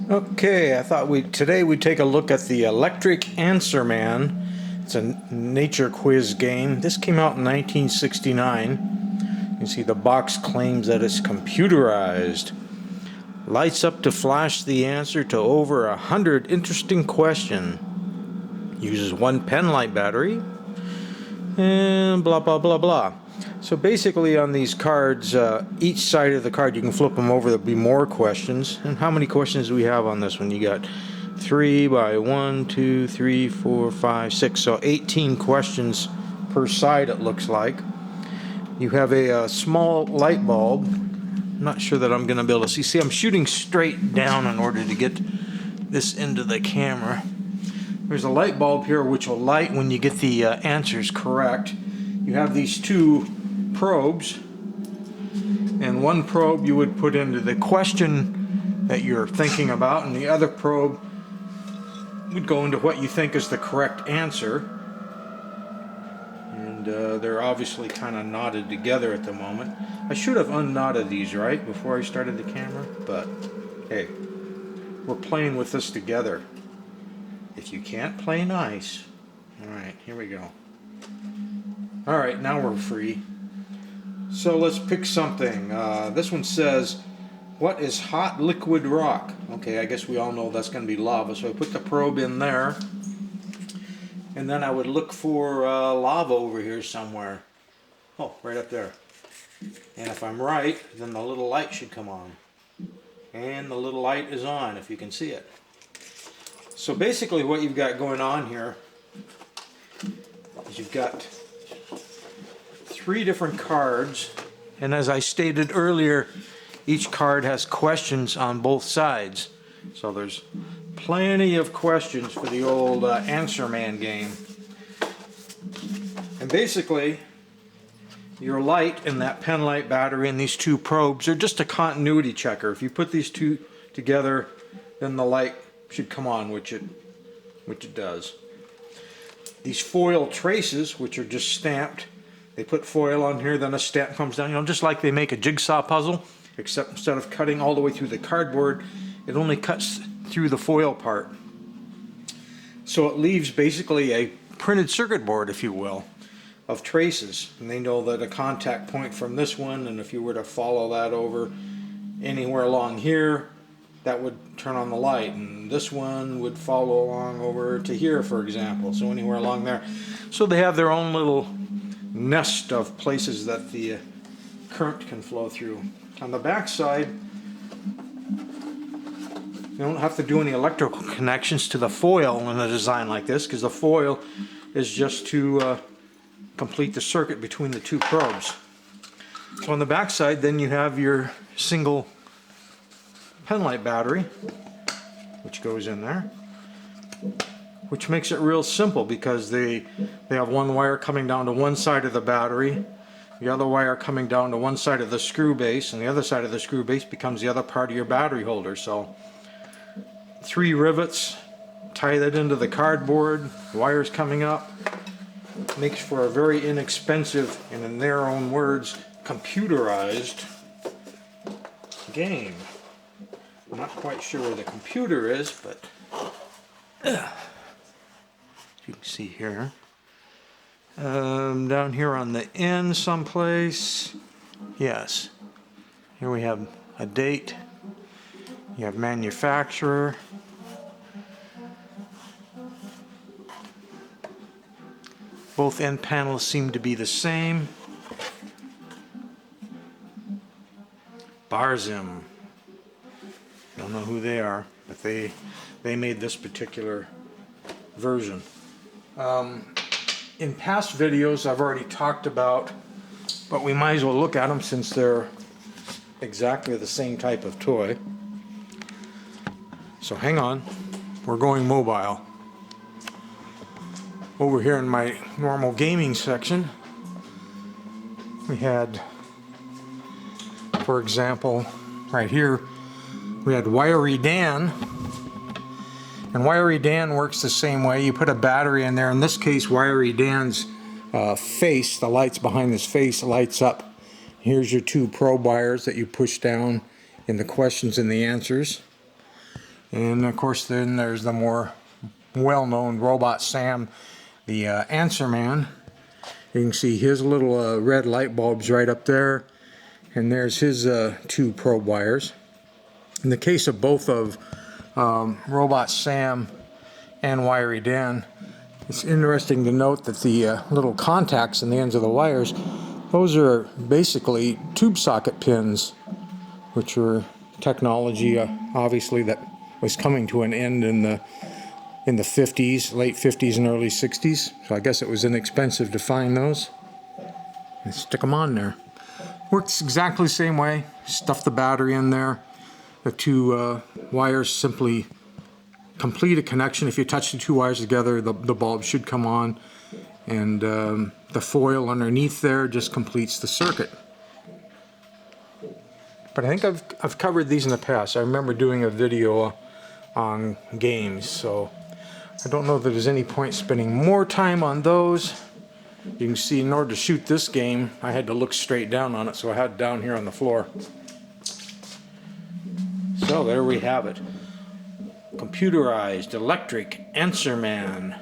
Okay, I thought today we'd take a look at the Electric Answer Man. It's a nature quiz game. This came out in 1969. You can see the box claims that it's computerized. Lights up to flash the answer to over 100 interesting questions. Uses one pen light battery. And blah blah blah blah. So basically on these cards, each side of the card you can flip them over, there'll be more questions. And how many questions do we have on this one? You got 3 by 1, 2, 3, 4, 5, 6. So 18 questions per side it looks like. You have a small light bulb. I'm not sure that I'm going to be able to see. See, I'm shooting straight down in order to get this into the camera. There's a light bulb here which will light when you get the answers correct. You have these two probes, and one probe you would put into the question that you're thinking about, and the other probe would go into what you think is the correct answer. And they're obviously kind of knotted together at the moment. I should have unknotted these right before I started the camera, but hey, we're playing with this together. If you can't play nice. Alright, here we go. Alright, now we're free. So let's pick something. This one says, what is hot liquid rock? Okay, I guess we all know that's going to be lava. So I put the probe in there. And then I would look for lava over here somewhere. Oh, right up there. And if I'm right, then the little light should come on. And the little light is on, if you can see it. So basically what you've got going on here is you've got 3 different cards, and as I stated earlier, each card has questions on both sides. So there's plenty of questions for the old Answer Man game. And basically, your light and that pen light battery and these 2 probes are just a continuity checker. If you put these 2 together, then the light should come on, which it does. These foil traces, which are just stamped, they put foil on here, then a stamp comes down, just like they make a jigsaw puzzle, except instead of cutting all the way through the cardboard, it only cuts through the foil part. So it leaves basically a printed circuit board, if you will, of traces. And they know that a contact point from this one, and if you were to follow that over anywhere along here, that would turn on the light, and this one would follow along over to here, for example, so anywhere along there. So they have their own little nest of places that the current can flow through. On the back side, you don't have to do any electrical connections to the foil in a design like this, because the foil is just to complete the circuit between the 2 probes. So on the back side, then you have your single pen light battery, which goes in there, which makes it real simple because they have one wire coming down to one side of the battery, the other wire coming down to one side of the screw base, and the other side of the screw base becomes the other part of your battery holder. So 3 rivets, tie that into the cardboard, wires coming up, makes for a very inexpensive, and in their own words, computerized game. I'm not quite sure where the computer is, but you can see here. Down here on the end someplace. Yes. Here we have a date. You have manufacturer. Both end panels seem to be the same. Barzim. Don't know who they are, but they made this particular version. In past videos I've already talked about, but we might as well look at them since they're exactly the same type of toy. So hang on, we're going mobile. Over here in my normal gaming section, we had, for example, right here, we had Wiry Dan, and Wiry Dan works the same way. You put a battery in there. In this case, Wiry Dan's face, the lights behind his face, lights up. Here's your 2 probe wires that you push down in the questions and the answers. And of course then there's the more well-known Robot Sam, the Answer Man. You can see his little red light bulbs right up there, and there's his 2 probe wires. In the case of both of Robot Sam and Wiry Dan, it's interesting to note that the little contacts in the ends of the wires, those are basically tube socket pins, which were technology obviously that was coming to an end in the 50s, late 50s and early 60s. So I guess it was inexpensive to find those and stick them on there. Works exactly the same way. Stuff the battery in there. The 2 wires simply complete a connection. If you touch the 2 wires together, the bulb should come on, and the foil underneath there just completes the circuit. But I think I've covered these in the past. I remember doing a video on games, so I don't know that there's any point spending more time on those. You can see in order to shoot this game, I had to look straight down on it, so I had it down here on the floor. So there we have it. Computerized electric Answer Man.